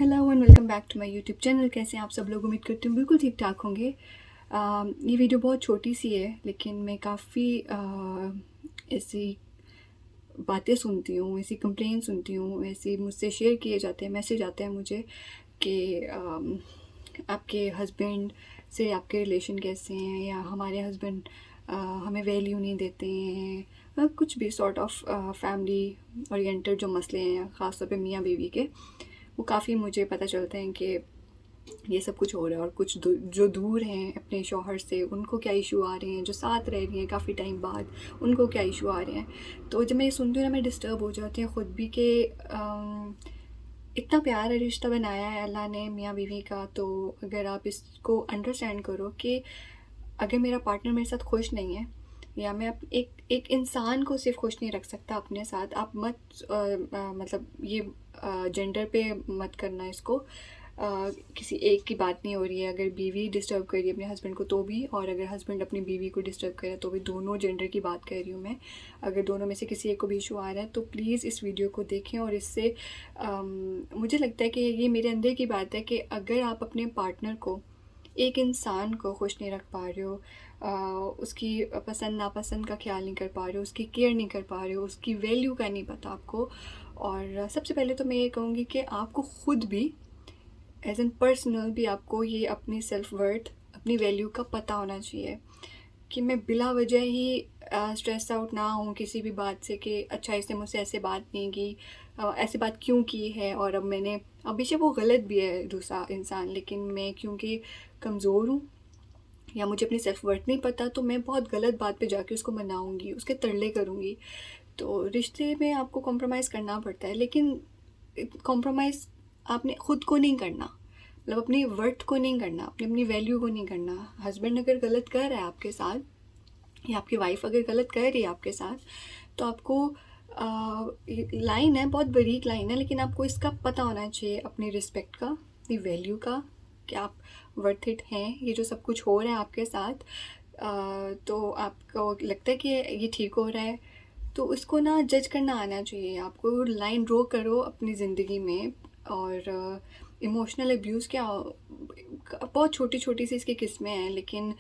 Hello and welcome back to my YouTube channel. कैसे हैं आप सब लोग? उम्मीद करती हूँ बिल्कुल ठीक ठाक होंगे। ये वीडियो बहुत छोटी सी है, लेकिन मैं काफ़ी ऐसी बातें सुनती हूँ, ऐसी कंप्लेन सुनती हूँ, ऐसे मुझसे शेयर किए जाते हैं, मैसेज आते हैं मुझे कि आपके हस्बैंड से आपके रिलेशन कैसे हैं, या हमारे हस्बैंड हमें वैल्यू नहीं देते हैं, कुछ भी सॉर्ट ऑफ फैमिली ओरिएंटेड जो मसले हैं, ख़ासतौर पे मियाँ बीवी के, वो काफ़ी मुझे पता चलते हैं कि ये सब कुछ हो रहा है। और कुछ जो दूर हैं अपने शौहर से, उनको क्या इशू आ रहे हैं, जो साथ रह रही हैं काफ़ी टाइम बाद, उनको क्या इशू आ रहे हैं। तो जब मैं ये सुनती हूँ ना, मैं डिस्टर्ब हो जाती हूँ ख़ुद भी कि इतना प्यारा रिश्ता बनाया है अल्लाह ने मियाँ बीवी का। तो अगर आप इसको अंडरस्टैंड करो कि अगर मेरा पार्टनर मेरे साथ खुश नहीं है, या मैं एक एक इंसान को सिर्फ खुश नहीं रख सकता अपने साथ, आप मत मतलब ये जेंडर पे मत करना इसको। किसी एक की बात नहीं हो रही है। अगर बीवी डिस्टर्ब कर रही है अपने हस्बैंड को तो भी, और अगर हस्बैंड अपनी बीवी को डिस्टर्ब करे तो भी, दोनों जेंडर की बात कर रही हूँ मैं। अगर दोनों में से किसी एक को भी इशू आ रहा है तो प्लीज़ इस वीडियो को देखें। और इससे मुझे लगता है कि ये मेरे अंदर की बात है कि अगर आप अपने पार्टनर को, एक इंसान को खुश नहीं रख पा रहे हो, उसकी पसंद नापसंद का ख्याल नहीं कर पा रहे हो, उसकी केयर नहीं कर पा रहे हो, उसकी वैल्यू का नहीं पता आपको, और सबसे पहले तो मैं ये कहूँगी कि आपको ख़ुद भी एज एन पर्सनल भी आपको ये अपनी सेल्फ वर्थ, अपनी वैल्यू का पता होना चाहिए कि मैं बिला वजह ही स्ट्रेस आउट ना हूँ किसी भी बात से कि अच्छा इसने मुझसे ऐसे बात नहीं की, ऐसे बात क्यों की है। और अब मैंने, अब बेशक वो गलत भी है दूसरा इंसान, लेकिन मैं क्योंकि कमज़ोर हूँ या मुझे अपनी सेल्फ वर्थ नहीं पता, तो मैं बहुत गलत बात पे जाके उसको मनाऊँगी, उसके तरले करूँगी। तो रिश्ते में आपको कॉम्प्रोमाइज़ करना पड़ता है, लेकिन कॉम्प्रोमाइज़ आपने ख़ुद को नहीं करना, मतलब अपनी वर्थ को नहीं करना, अपनी वैल्यू को नहीं करना। हस्बैंड अगर गलत कर रहा है आपके साथ, या आपकी वाइफ अगर गलत कर रही है आपके साथ, तो आपको लाइन है, बहुत बारीक लाइन है, लेकिन आपको इसका पता होना चाहिए अपनी रिस्पेक्ट का, अपनी वैल्यू का, कि आप वर्थ इट हैं। ये जो सब कुछ हो रहा है आपके साथ, तो आपको लगता है कि ये ठीक हो रहा है, तो इसको ना जज करना आना चाहिए आपको। लाइन ड्रॉ करो अपनी ज़िंदगी में। और इमोशनल अब्यूज़ क्या, बहुत छोटी छोटी सी इसकी किस्में हैं, लेकिन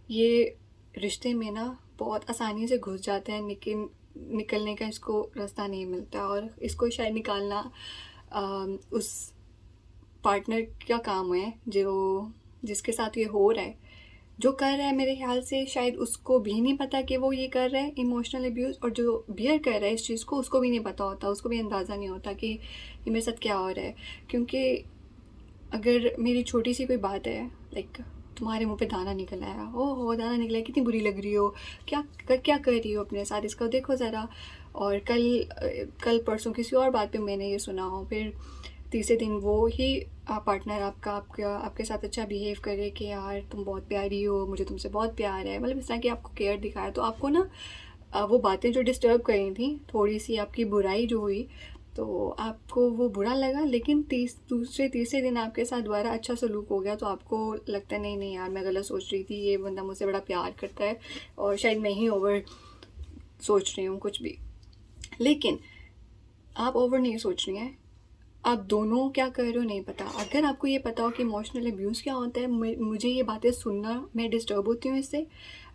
ये रिश्ते में ना बहुत आसानी से घुस जाते हैं, लेकिन निकलने का इसको रास्ता नहीं मिलता। और इसको शायद निकालना उस पार्टनर का काम है जो, जिसके साथ ये हो रहा है, जो कर रहा है। मेरे ख्याल से शायद उसको भी नहीं पता कि वो ये कर रहा है इमोशनल अब्यूज़, और जो बियर कर रहा है इस चीज़ को, उसको भी नहीं पता होता, उसको भी अंदाज़ा नहीं होता कि ये मेरे साथ क्या हो रहा है। क्योंकि अगर मेरी छोटी सी कोई बात है, लाइक तुम्हारे मुंह पे दाना निकल आया, ओह हो दाना निकला है, कितनी बुरी लग रही हो, क्या कर रही हो अपने साथ, इसको देखो ज़रा। और कल परसों किसी और बात पे मैंने ये सुना हो, फिर तीसरे दिन वो ही पार्टनर आपके साथ अच्छा बिहेव करे कि यार तुम बहुत प्यारी हो, मुझे तुमसे बहुत प्यार है, मतलब इस तरह की आपको केयर दिखाया, तो आपको ना वो बातें जो डिस्टर्ब कर रही थी, थोड़ी सी आपकी बुराई जो हुई, तो आपको वो बुरा लगा। लेकिन तीसरे दिन आपके साथ दोबारा अच्छा सलूक हो गया, तो आपको लगता है नहीं नहीं यार, मैं गलत सोच रही थी, ये बंदा मुझसे बड़ा प्यार करता है, और शायद मैं ही ओवर सोच रही हूँ कुछ भी। लेकिन आप ओवर नहीं सोच रही हैं, आप दोनों क्या कर रहे हो नहीं पता। अगर आपको ये पता हो कि इमोशनल अब्यूज़ क्या होता है, मुझे ये बातें सुनना, मैं डिस्टर्ब होती हूँ इससे,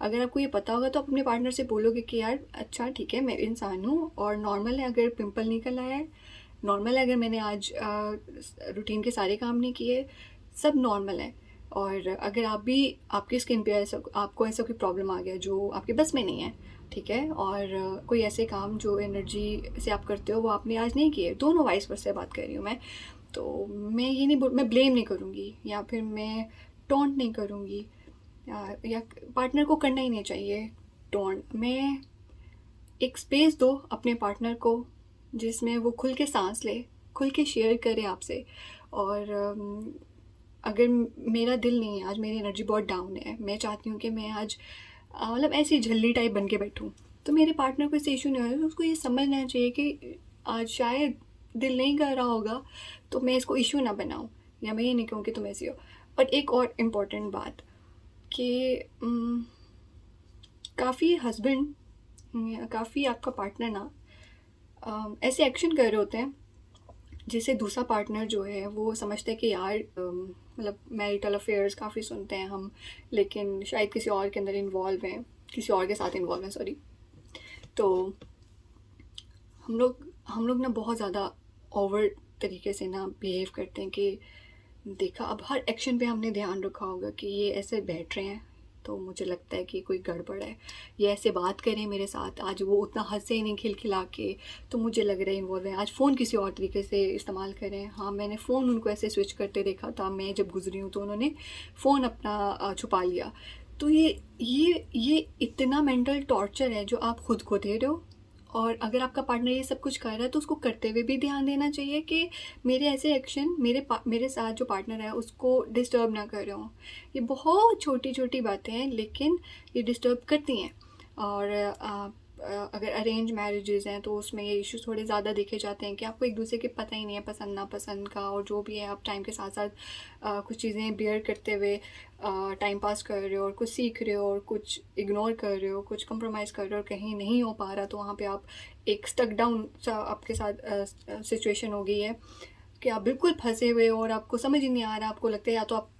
अगर आपको ये पता होगा तो अपने पार्टनर से बोलोगे कि यार अच्छा ठीक है, मैं इंसान हूँ और नॉर्मल है अगर पिंपल निकल आया है, नॉर्मल है अगर मैंने आज रूटीन के सारे काम नहीं किए, सब नॉर्मल है। और अगर आप भी, आपकी स्किन पे ऐसा, आपको ऐसा कोई प्रॉब्लम आ गया जो आपके बस में नहीं है, ठीक है, और कोई ऐसे काम जो एनर्जी से आप करते हो वो आपने आज नहीं किए, दोनों वाइस वर्सा बात कर रही हूँ मैं, तो मैं ये नहीं मैं ब्लेम नहीं करूँगी, या फिर मैं टोंट नहीं करूँगी, या पार्टनर को करना ही नहीं चाहिए टोंट। मैं एक स्पेस दो अपने पार्टनर को, जिसमें वो खुल के सांस ले, खुल के शेयर करे आपसे। और अगर मेरा दिल नहीं है आज, मेरी एनर्जी बहुत डाउन है, मैं चाहती हूँ कि मैं आज मतलब ऐसी झल्ली टाइप बन के बैठूँ, तो मेरे पार्टनर को इससे इशू नहीं होगा। तो उसको ये समझना चाहिए कि आज शायद दिल नहीं कर रहा होगा, तो मैं इसको इशू ना बनाऊँ, या मैं ये नहीं कहूँ कि तुम ऐसी हो। और एक और इम्पॉर्टेंट बात कि काफ़ी हस्बैंड, काफ़ी आपका पार्टनर ना ऐसे एक्शन कर रहे होते हैं जिसे दूसरा पार्टनर जो है वो समझता है कि यार मतलब मैरिटल अफेयर्स काफ़ी सुनते हैं हम, लेकिन शायद किसी और के अंदर इन्वॉल्व हैं, किसी और के साथ इन्वॉल्व हैं, सॉरी। तो हम लोग ना बहुत ज़्यादा ओवर तरीके से ना बिहेव करते हैं कि देखा, अब हर एक्शन पे हमने ध्यान रखा होगा कि ये ऐसे बैठ रहे हैं तो मुझे लगता है कि कोई गड़बड़ है, ये ऐसे बात करें मेरे साथ, आज वो उतना हंसे नहीं खिलखिला के तो मुझे लग रहा है इन्वॉल्व है, आज फ़ोन किसी और तरीके से इस्तेमाल करें। हाँ, मैंने फ़ोन उनको ऐसे स्विच करते देखा था, मैं जब गुजरी हूँ तो उन्होंने फ़ोन अपना छुपा लिया। तो ये इतना मेंटल टॉर्चर है जो आप खुद को दे रहे हो। और अगर आपका पार्टनर ये सब कुछ कर रहा है तो उसको करते हुए भी ध्यान देना चाहिए कि मेरे ऐसे एक्शन मेरे साथ जो पार्टनर है उसको डिस्टर्ब ना कर रहे हो। ये बहुत छोटी छोटी बातें हैं लेकिन ये डिस्टर्ब करती हैं। और अगर अरेंज मैरिजेज़ हैं तो उसमें ये इश्यूज थोड़े ज़्यादा देखे जाते हैं कि आपको एक दूसरे के पता ही नहीं है पसंद नापसंद का, और जो भी है आप टाइम के साथ साथ कुछ चीज़ें बियर करते हुए टाइम पास कर रहे हो और कुछ सीख रहे हो और कुछ इग्नोर कर रहे हो, कुछ कंप्रोमाइज़ कर रहे हो और कहीं नहीं हो पा रहा तो वहाँ पे आप एक स्टक डाउन सा आपके साथ सिचुएशन हो गई है कि आप बिल्कुल फंसे हुए हो और आपको समझ ही नहीं आ रहा। आपको लगता है या तो आप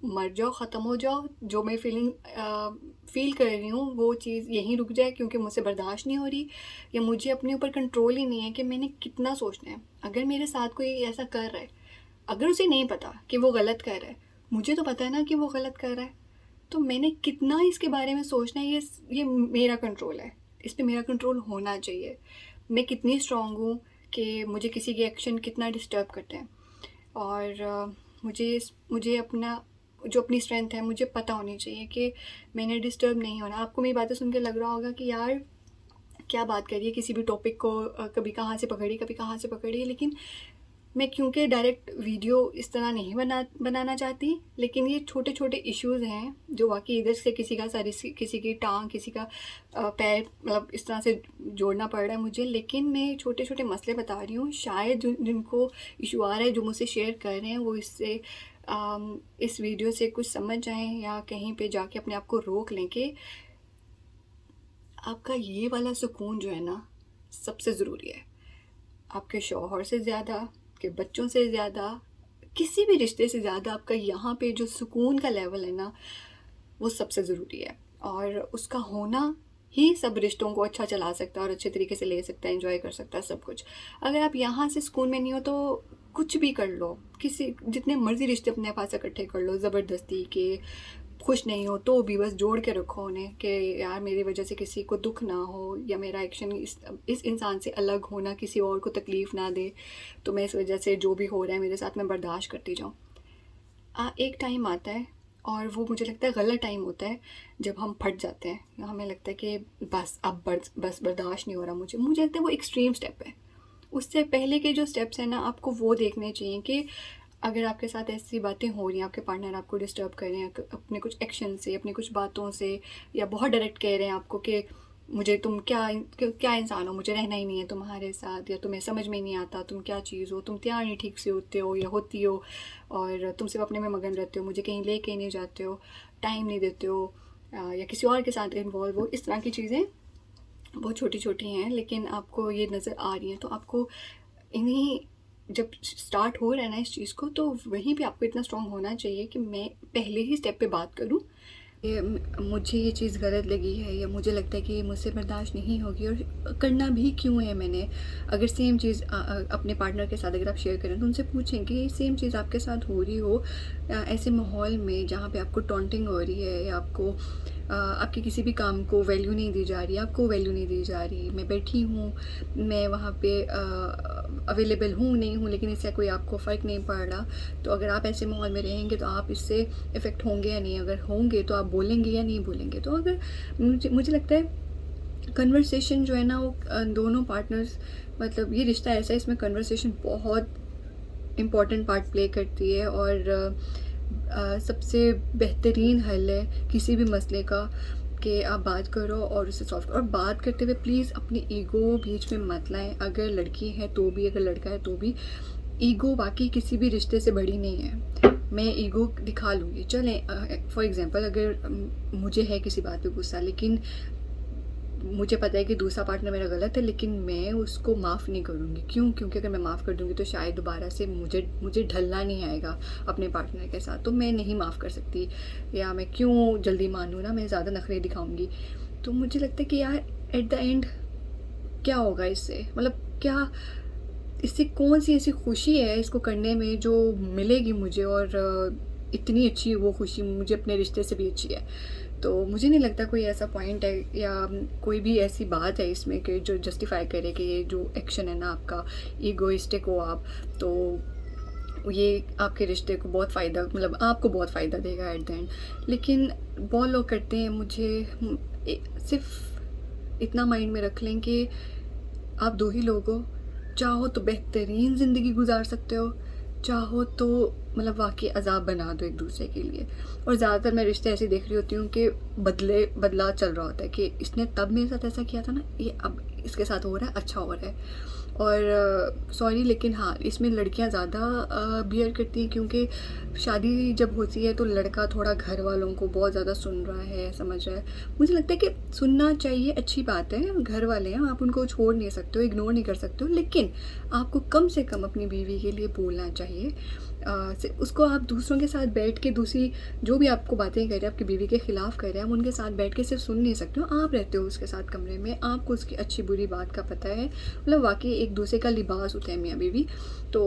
मर जाओ, ख़त्म हो जाओ, जो मैं फ़ील कर रही हूँ वो चीज़ यहीं रुक जाए क्योंकि मुझसे बर्दाश्त नहीं हो रही, या मुझे अपने ऊपर कंट्रोल ही नहीं है कि मैंने कितना सोचना है। अगर मेरे साथ कोई ऐसा कर रहा है, अगर उसे नहीं पता कि वो गलत कर रहा है, मुझे तो पता है ना कि वो गलत कर रहा है, तो मैंने कितना इसके बारे में सोचना है, ये मेरा कंट्रोल है, इस पर मेरा कंट्रोल होना चाहिए। मैं कितनी स्ट्रांग हूँ कि मुझे किसी के एक्शन कितना डिस्टर्ब करते हैं। और मुझे अपना जो अपनी स्ट्रेंथ है मुझे पता होनी चाहिए कि मैंने डिस्टर्ब नहीं होना। आपको मेरी बातें सुन के लग रहा होगा कि यार क्या बात करिए, किसी भी टॉपिक को कभी कहाँ से पकड़ी कभी कहाँ से पकड़ी, लेकिन मैं क्योंकि डायरेक्ट वीडियो इस तरह नहीं बनाना चाहती, लेकिन ये छोटे छोटे इश्यूज़ हैं जो वाकई इधर से किसी का सर, किसी की टांग, किसी का पैर, मतलब इस तरह से जोड़ना पड़ रहा है मुझे, लेकिन मैं छोटे छोटे मसले बता रही हूँ। शायद जिनको इशू आ रहा है, जो मुझसे शेयर कर रहे हैं, वो इस वीडियो से कुछ समझ जाएं या कहीं पे जाके अपने आप को रोक लें कि आपका ये वाला सुकून जो है ना सबसे ज़रूरी है। आपके शौहर से ज़्यादा, आपके बच्चों से ज़्यादा, किसी भी रिश्ते से ज़्यादा आपका यहाँ पे जो सुकून का लेवल है ना वो सबसे ज़रूरी है। और उसका होना ही सब रिश्तों को अच्छा चला सकता है और अच्छे तरीके से ले सकता है, एंजॉय कर सकता है सब कुछ। अगर आप यहाँ से सुकून में नहीं हो तो कुछ भी कर लो, किसी जितने मर्जी रिश्ते अपने पास इकट्ठे कर लो ज़बरदस्ती के, खुश नहीं हो तो भी बस जोड़ के रखो उन्हें कि यार मेरी वजह से किसी को दुख ना हो, या मेरा एक्शन इस इंसान से अलग होना किसी और को तकलीफ़ ना दे, तो मैं इस वजह से जो भी हो रहा है मेरे साथ मैं बर्दाश्त करती जाऊँ। एक टाइम आता है और वो मुझे लगता है गलत टाइम होता है जब हम फट जाते हैं, हमें लगता है कि बस अब बस बर्दाश्त नहीं हो रहा मुझे लगता है वो एक्सट्रीम स्टेप है। उससे पहले के जो स्टेप्स हैं ना आपको वो देखने चाहिए कि अगर आपके साथ ऐसी बातें हो रही हैं, आपके पार्टनर आपको डिस्टर्ब कर रहे हैं अपने कुछ एक्शन से, अपनी कुछ बातों से, या बहुत डायरेक्ट कह रहे हैं आपको कि मुझे तुम क्या इंसान हो, मुझे रहना ही नहीं है तुम्हारे साथ, या तुम्हें समझ में नहीं आता तुम क्या चीज़ हो, तुम तैयार नहीं ठीक से होते हो या होती हो, और तुम सिर्फ अपने में मगन रहते हो, मुझे कहीं ले के नहीं जाते हो, टाइम नहीं देते हो, या किसी और के साथ इन्वॉल्व हो। इस तरह की चीज़ें बहुत छोटी छोटी हैं लेकिन आपको ये नज़र आ रही हैं, तो आपको इन्हीं जब स्टार्ट हो रहा है ना इस चीज़ को, तो वहीं पे आपको इतना स्ट्रांग होना चाहिए कि मैं पहले ही स्टेप पे बात करूं, मुझे ये चीज़ गलत लगी है या मुझे लगता है कि ये मुझसे बर्दाश्त नहीं होगी, और करना भी क्यों है मैंने। अगर सेम चीज़ अपने पार्टनर के साथ अगर आप शेयर करें तो उनसे पूछें कि सेम चीज़ आपके साथ हो रही हो ऐसे माहौल में जहाँ पे आपको टॉन्टिंग हो रही है, या आपको आपके किसी भी काम को वैल्यू नहीं दी जा रही, आपको वैल्यू नहीं दी जा रही, मैं बैठी हूँ, मैं वहाँ पे अवेलेबल हूँ नहीं हूँ, लेकिन इससे कोई आपको फ़र्क नहीं पड़ रहा, तो अगर आप ऐसे माहौल में रहेंगे तो आप इससे इफ़ेक्ट होंगे या नहीं, अगर होंगे तो आप बोलेंगे या नहीं बोलेंगे। तो अगर मुझे लगता है कन्वर्सेशन जो है ना वो दोनों पार्टनर्स, मतलब ये रिश्ता ऐसा है इसमें कन्वर्सेशन बहुत इम्पॉर्टेंट पार्ट प्ले करती है, और सबसे बेहतरीन हल है किसी भी मसले का कि आप बात करो और उसे सॉल्व करो। और बात करते हुए प्लीज़ अपनी ईगो बीच में मत लाएं, अगर लड़की है तो भी, अगर लड़का है तो भी। ईगो बाकी किसी भी रिश्ते से बड़ी नहीं है। मैं ईगो दिखा लूँगी, चलें फॉर एग्ज़ाम्पल अगर मुझे है किसी बात पे गुस्सा, लेकिन मुझे पता है कि दूसरा पार्टनर मेरा गलत है, लेकिन मैं उसको माफ़ नहीं करूँगी। क्यों? क्योंकि अगर मैं माफ़ कर दूँगी तो शायद दोबारा से मुझे ढलना नहीं आएगा अपने पार्टनर के साथ, तो मैं नहीं माफ़ कर सकती। या मैं क्यों जल्दी मानूँ ना, मैं ज़्यादा नखरे दिखाऊँगी। तो मुझे लगता है कि यार एट द एंड क्या होगा इससे, मतलब क्या इससे कौन सी ऐसी खुशी है इसको करने में जो मिलेगी मुझे, और इतनी अच्छी वो खुशी मुझे अपने रिश्ते से भी अच्छी है। तो मुझे नहीं लगता कोई ऐसा पॉइंट है या कोई भी ऐसी बात है इसमें कि जो जस्टिफाई करे कि ये जो एक्शन है ना आपका, ईगोइस्टिक हो आप, तो ये आपके रिश्ते को बहुत फ़ायदा, मतलब आपको बहुत फ़ायदा देगा एट द एंड। लेकिन बहुत लोग करते हैं, सिर्फ इतना माइंड में रख लें कि आप दो ही लोग हो, चाहो तो बेहतरीन ज़िंदगी गुजार सकते हो, चाहो तो मतलब वाकई अज़ाब बना दो एक दूसरे के लिए। और ज़्यादातर मैं रिश्ते ऐसे देख रही होती हूँ कि बदला चल रहा होता है कि इसने तब मेरे साथ ऐसा किया था ना, ये अब इसके साथ हो रहा है, अच्छा हो रहा है। और सॉरी लेकिन हाँ, इसमें लड़कियां ज़्यादा बियर करती हैं, क्योंकि शादी जब होती है तो लड़का थोड़ा घर वालों को बहुत ज़्यादा सुन रहा है, समझ रहा है। मुझे लगता है कि सुनना चाहिए, अच्छी बात है, घर वाले हैं, आप उनको छोड़ नहीं सकते हो, इग्नोर नहीं कर सकते हो, लेकिन आपको कम से कम अपनी बीवी के लिए बोलना चाहिए। उसको आप दूसरों के साथ बैठ के, दूसरी जो भी आपको बातें कर रहे हैं, आपकी बीवी के ख़िलाफ़ कर रहे हैं, आप उनके साथ बैठ के सिर्फ सुन नहीं सकते हो। आप रहते हो उसके साथ कमरे में, आपको उसकी अच्छी बुरी बात का पता है, मतलब वाकई एक दूसरे का लिबास होता है मियाँ बीवी। तो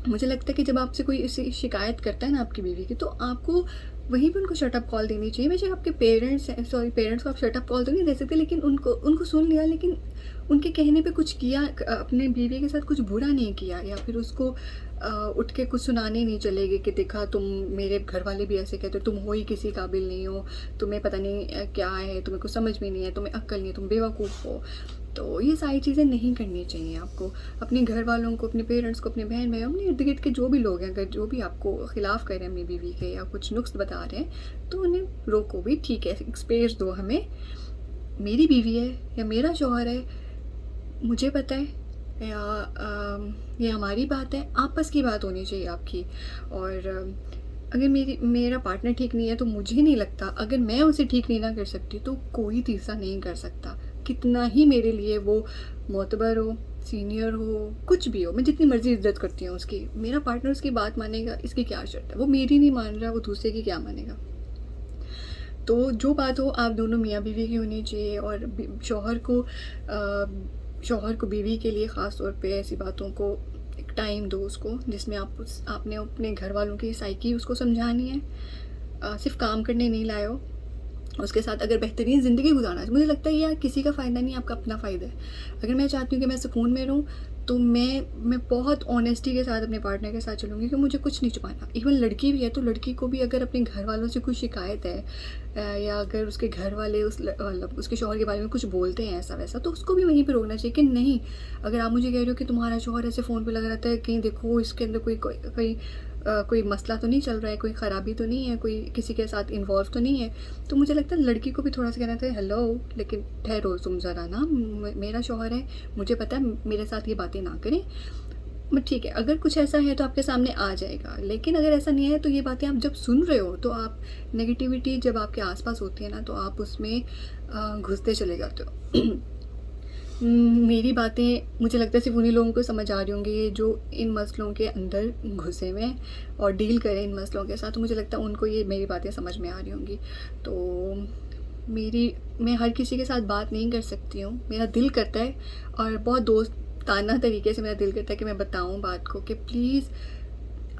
मुझे लगता है कि जब आपसे कोई इसी शिकायत करता है ना आपकी बीवी की, तो आपको वहीं पे उनको शट अप कॉल देनी चाहिए। वैसे आपके पेरेंट्स हैं, सॉरी पेरेंट्स को आप शट अप कॉल तो नहीं दे सकते, लेकिन उनको सुन लिया, लेकिन उनके कहने पे कुछ किया, अपने बीवी के साथ कुछ बुरा नहीं किया, या फिर उसको उठ के कुछ सुनाने नहीं चलेगी कि देखा तुम, मेरे घर वाले भी ऐसे कहते हो, तुम हो ही किसी काबिल नहीं हो, तुम्हें पता नहीं क्या है, तुम्हें कुछ समझ में नहीं है, तुम्हें अक्ल नहीं है, तुम बेवकूफ़ हो। तो ये सारी चीज़ें नहीं करनी चाहिए आपको। अपने घर वालों को, अपने पेरेंट्स को, अपने बहन भाई, अपने इर्द गिर्द के जो भी लोग हैं, अगर जो भी आपको ख़िलाफ़ कर रहे हैं अपनी बीवी के, या कुछ नुक्स बता रहे हैं, तो उन्हें रोको भी, ठीक है, स्पेस दो हमें। मेरी बीवी है या मेरा शौहर है, मुझे पता है, या ये हमारी बात है, आपस की बात होनी चाहिए आपकी। और अगर मेरा पार्टनर ठीक नहीं है, तो मुझे नहीं लगता, अगर मैं उसे ठीक नहीं ना कर सकती तो कोई तीसरा नहीं कर सकता। कितना ही मेरे लिए वो मोतबर हो, सीनियर हो, कुछ भी हो, मैं जितनी मर्ज़ी इज्जत करती हूँ उसकी, मेरा पार्टनर उसकी बात मानेगा, इसकी क्या शर्त है। वो मेरी नहीं मान रहा, वो दूसरे की क्या मानेगा। तो जो बात हो, आप दोनों मियाँ बीवी की होनी चाहिए। और शौहर को बीवी के लिए ख़ास तौर पे ऐसी बातों को एक टाइम दो उसको, जिसमें आपने अपने घर वालों की साइकी उसको समझानी है। सिर्फ काम करने नहीं लाए हो, उसके साथ अगर बेहतरीन ज़िंदगी गुजारना है, मुझे लगता है यार किसी का फ़ायदा नहीं, आपका अपना फ़ायदा है। अगर मैं चाहती हूँ कि मैं सुकून में रहूँ, तो मैं बहुत ऑनेस्टी के साथ अपने पार्टनर के साथ चलूँगी कि मुझे कुछ नहीं छुपाना। इवन लड़की भी है, तो लड़की को भी अगर अपने घर वालों से कोई शिकायत है, या अगर उसके घर वाले मतलब उसके शौहर के बारे में कुछ बोलते हैं ऐसा वैसा, तो उसको भी वहीं पे रोकना चाहिए कि नहीं, अगर आप मुझे कह रहे हो कि तुम्हारा शौहर ऐसे फ़ोन पे लगा रहता है, कहीं देखो इसके अंदर कोई मसला तो नहीं चल रहा है, कोई ख़राबी तो नहीं है, कोई किसी के साथ इन्वॉल्व तो नहीं है। तो मुझे लगता है लड़की को भी थोड़ा सा कहना था, हेलो लेकिन ठहरो तुम ज़रा ना, मेरा शौहर है, मुझे पता है, मेरे साथ ये बातें ना करें। बट ठीक है, अगर कुछ ऐसा है तो आपके सामने आ जाएगा, लेकिन अगर ऐसा नहीं है तो ये बातें आप जब सुन रहे हो, तो आप नेगेटिविटी जब आपके आसपास होती है ना, तो आप उसमें घुसते चले जाते हो। मेरी बातें मुझे लगता है सिर्फ उन्हीं लोगों को समझ आ रही होंगी जो इन मसलों के अंदर घुसे हुए हैं और डील करें इन मसलों के साथ, तो मुझे लगता है उनको ये मेरी बातें समझ में आ रही होंगी। तो मैं हर किसी के साथ बात नहीं कर सकती हूँ, मेरा दिल करता है, और बहुत दोस्ताना तरीके से मेरा दिल करता है कि मैं बताऊँ बात को कि प्लीज़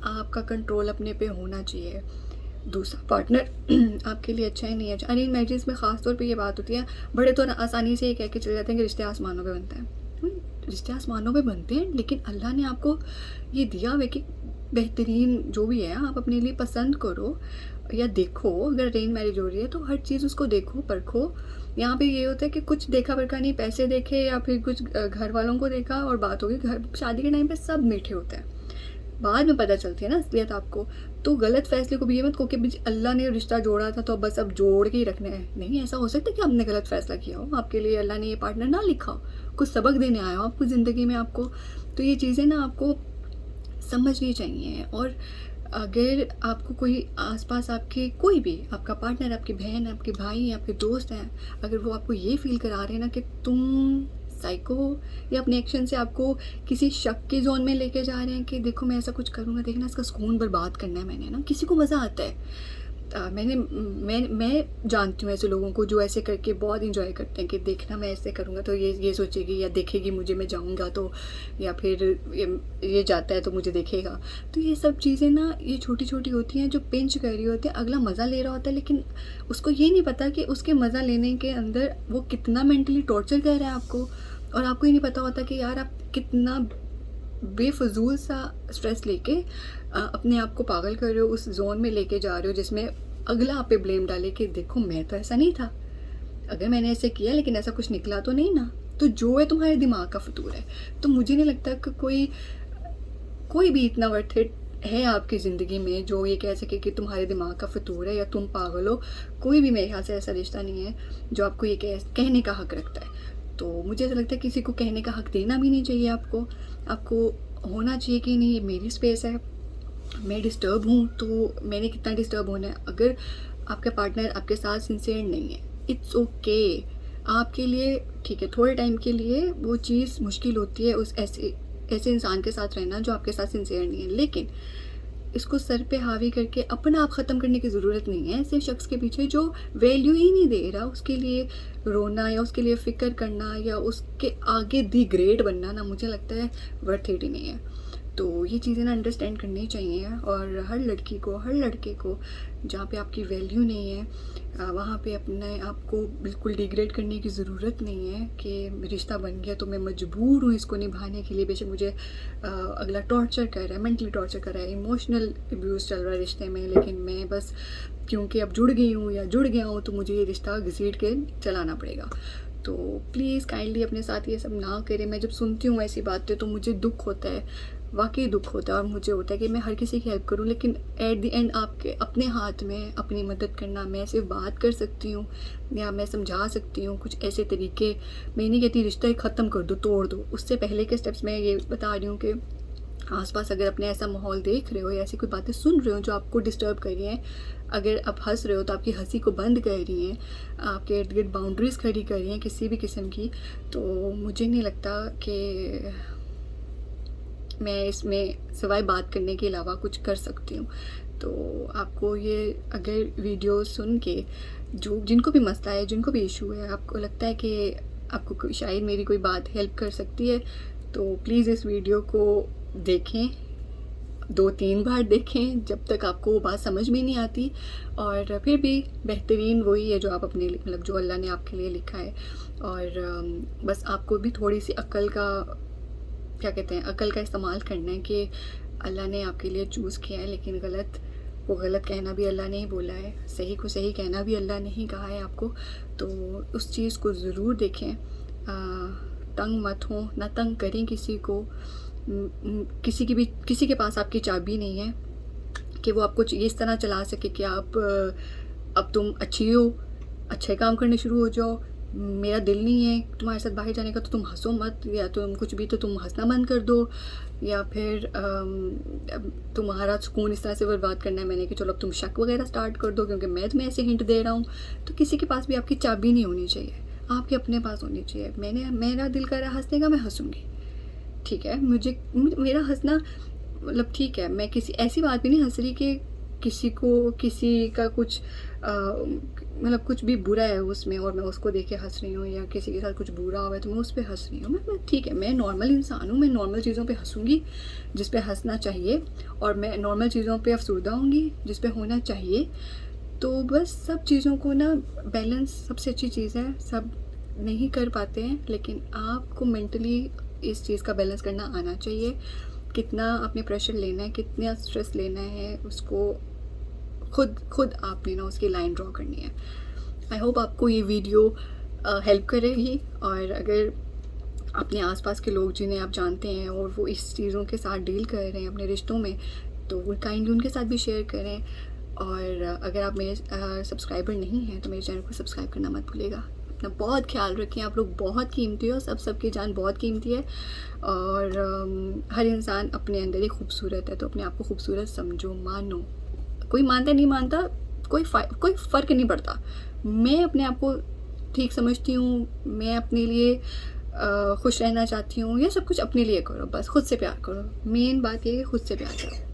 आपका कंट्रोल अपने पे होना चाहिए। दूसरा पार्टनर आपके लिए अच्छा ही नहीं है। अरेंज मैरिज में ख़ास तौर पे ये बात होती है, बड़े तो आसानी से ये कह के चले जाते हैं कि रिश्ते आसमानों पे बनते हैं। रिश्ते आसमानों पे बनते हैं, लेकिन अल्लाह ने आपको ये दिया हुआ कि बेहतरीन जो भी है आप अपने लिए पसंद करो या देखो। अगर अरेंज मैरिज हो रही है तो हर चीज़ उसको देखो, परखो। यहाँ पे ये होता है कि कुछ देखा परखा नहीं, पैसे देखे या फिर कुछ घर वालों को देखा और बात होगी। घर शादी के टाइम पे सब मीठे होते हैं, बाद में पता चलती है ना असलियत आपको। तो गलत फैसले को भी ये मत कहो कि अल्लाह ने रिश्ता जोड़ा था तो बस अब जोड़ के ही रखना है। नहीं, ऐसा हो सकता है कि आपने गलत फैसला किया हो, आपके लिए अल्लाह ने ये पार्टनर ना लिखा हो, कुछ सबक देने आया हो आपको ज़िंदगी में आपको। तो ये चीज़ें ना आपको समझनी चाहिए। और अगर आपको कोई आसपास आपके कोई भी आपका पार्टनर, आपकी बहन, आपके भाई, आपके दोस्त हैं, अगर वो आपको ये फील करा रहे हैं ना कि तुम साइको हो, या अपने एक्शन से आपको किसी शक के जोन में लेके जा रहे हैं कि देखो मैं ऐसा कुछ करूँगा, देखना इसका सुकून बर्बाद करना है मैंने ना, किसी को मज़ा आता है। मैं जानती हूँ ऐसे लोगों को जो ऐसे करके बहुत इंजॉय करते हैं कि देखना मैं ऐसे करूँगा तो ये सोचेगी या देखेगी मुझे, मैं जाऊँगा तो, या फिर ये जाता है तो मुझे देखेगा। तो ये सब चीज़ें ना ये छोटी छोटी होती हैं जो पिंच कर रही होती है, अगला मज़ा ले रहा होता है, लेकिन उसको ये नहीं पता कि उसके मज़ा लेने के अंदर वो कितना मेंटली टॉर्चर कर रहा है आपको, और आपको ये नहीं पता होता कि यार आप कितना बेफजूल सा स्ट्रेस लेके अपने आप को पागल कर रहे हो, उस जोन में लेके जा रहे हो जिसमें अगला आप पे ब्लेम डाले कि देखो मैं तो ऐसा नहीं था, अगर मैंने ऐसे किया लेकिन ऐसा कुछ निकला तो नहीं ना, तो जो है तुम्हारे दिमाग का फतूर है। तो मुझे नहीं लगता कि कोई भी इतना वर्थ इट है आपकी ज़िंदगी में जो ये कह सके कि तुम्हारे दिमाग का फतूर है या तुम पागल हो। कोई भी मेरे ख्याल से ऐसा रिश्ता नहीं है जो आपको ये कहने का हक रखता है। तो मुझे ऐसा लगता है किसी को कहने का हक देना भी नहीं चाहिए आपको होना चाहिए कि नहीं ये मेरी स्पेस है, मैं डिस्टर्ब हूँ तो मैंने कितना डिस्टर्ब होना है। अगर आपका पार्टनर आपके साथ सिंसियर नहीं है, इट्स ओके, आपके लिए ठीक है, थोड़े टाइम के लिए वो चीज़ मुश्किल होती है उस ऐसे इंसान के साथ रहना जो आपके साथ सिंसियर नहीं है, लेकिन इसको सर पे हावी करके अपना आप ख़त्म करने की ज़रूरत नहीं है ऐसे शख्स के पीछे जो वैल्यू ही नहीं दे रहा। उसके लिए रोना या उसके लिए फ़िक्र करना या उसके आगे दी ग्रेड बनना ना, मुझे लगता है वर्थ इट ही नहीं है। तो ये चीज़ें ना अंडरस्टैंड करनी चाहिए, और हर लड़की को, हर लड़के को, जहाँ पे आपकी वैल्यू नहीं है वहाँ पे अपने आप को बिल्कुल डिग्रेड करने की ज़रूरत नहीं है कि रिश्ता बन गया तो मैं मजबूर हूँ इसको निभाने के लिए। बेशक मुझे अगला टॉर्चर कर रहा है, मेंटली टॉर्चर कर रहा है, इमोशनल अब्यूज़ चल रहा है रिश्ते में, लेकिन मैं बस क्योंकि अब जुड़ गई हूँ या जुड़ गया हूँ तो मुझे ये रिश्ता घसीट के चलाना पड़ेगा। तो प्लीज़ काइंडली अपने साथ ये सब ना करें। मैं जब सुनती हूँ ऐसी बातें तो मुझे दुख होता है, वाकई दुख होता है, और मुझे होता है कि मैं हर किसी की हेल्प करूं, लेकिन एट द एंड आपके अपने हाथ में अपनी मदद करना। मैं सिर्फ बात कर सकती हूँ या मैं समझा सकती हूँ कुछ ऐसे तरीके। मैं नहीं कहती रिश्ता ही ख़त्म कर दो, तोड़ दो, उससे पहले के स्टेप्स मैं ये बता रही हूँ कि आसपास अगर अपने ऐसा माहौल देख रहे हो या ऐसी कोई बातें सुन रहे हो जो आपको डिस्टर्ब कर रही हैं, अगर आप हंस रहे हो तो आपकी हंसी को बंद कर रही हैं, आपके इर्द गिर्द बाउंड्रीज़ खड़ी कर रही हैं किसी भी किस्म की, तो मुझे नहीं लगता कि मैं इसमें सिवाय बात करने के अलावा कुछ कर सकती हूँ। तो आपको ये अगर वीडियो सुन के जो जिनको भी मसला है, जिनको भी इशू है, आपको लगता है कि आपको शायद मेरी कोई बात हेल्प कर सकती है, तो प्लीज़ इस वीडियो को देखें, 2-3 बार देखें जब तक आपको वो बात समझ में नहीं आती। और फिर भी बेहतरीन वही है जो आप अपने मतलब जो अल्लाह ने आपके लिए लिखा है। और बस आपको भी थोड़ी सी अक्ल का क्या कहते हैं, अक्ल का इस्तेमाल करना है कि अल्लाह ने आपके लिए चूज़ किया है, लेकिन गलत को गलत कहना भी अल्लाह ने ही बोला है, सही को सही कहना भी अल्लाह ने ही कहा है आपको। तो उस चीज़ को ज़रूर देखें, तंग मत हो, ना तंग करें किसी को। किसी के पास आपकी चाबी नहीं है कि वो आपको इस तरह चला सके कि आप अब तुम अच्छी हो, अच्छे काम करने शुरू हो जाओ, मेरा दिल नहीं है तुम्हारे साथ बाहर जाने का तो तुम हंसो मत, या तुम कुछ भी तो तुम हंसना बंद कर दो, या फिर तुम्हारा सुकून इस तरह से बर्बाद करना है मैंने कि चलो अब तुम शक वगैरह स्टार्ट कर दो क्योंकि मैं तुम्हें ऐसे हिंट दे रहा हूँ। तो किसी के पास भी आपकी चाबी नहीं होनी चाहिए, आपके अपने पास होनी चाहिए। मेरा दिल कर रहा है हंसने का, मैं हंसूँगी, ठीक है, मेरा हंसना मतलब ठीक है, मैं किसी ऐसी बात भी नहीं हंस रही कि किसी का कुछ मतलब कुछ भी बुरा है उसमें और मैं उसको देख के हंस रही हूँ, या किसी के साथ कुछ बुरा हुआ है तो मैं उस पर हंस रही हूँ। मैं ठीक है, मैं नॉर्मल इंसान हूँ, मैं नॉर्मल चीज़ों पे हंसूँगी जिस पे हंसना चाहिए, और मैं नॉर्मल चीज़ों पे अफसरदा होंगी जिस पे होना चाहिए। तो बस सब चीज़ों को ना बैलेंस सबसे अच्छी चीज़ है। सब नहीं कर पाते हैं, लेकिन आपको मेंटली इस चीज़ का बैलेंस करना आना चाहिए। कितना आपने प्रेशर लेना है, कितना स्ट्रेस लेना है, उसको खुद आपने ना उसकी लाइन ड्रॉ करनी है। आई होप आपको ये वीडियो हेल्प करेगी, और अगर अपने आसपास के लोग जिन्हें आप जानते हैं और वो इस चीज़ों के साथ डील कर रहे हैं अपने रिश्तों में, तो वो काइंडली उनके साथ भी शेयर करें। और अगर आप मेरे सब्सक्राइबर नहीं हैं तो मेरे चैनल को सब्सक्राइब करना मत भूलिएगा। अपना बहुत ख्याल रखें। आप लोग बहुत कीमती हो, सबकी जान बहुत कीमती है और हर इंसान अपने अंदर ही खूबसूरत है, तो अपने आप को खूबसूरत समझो, मानो। कोई मानता नहीं मानता, कोई फ़र्क नहीं पड़ता। मैं अपने आप को ठीक समझती हूँ, मैं अपने लिए खुश रहना चाहती हूँ। ये सब कुछ अपने लिए करो, बस खुद से प्यार करो। मेन बात ये है कि खुद से प्यार करो।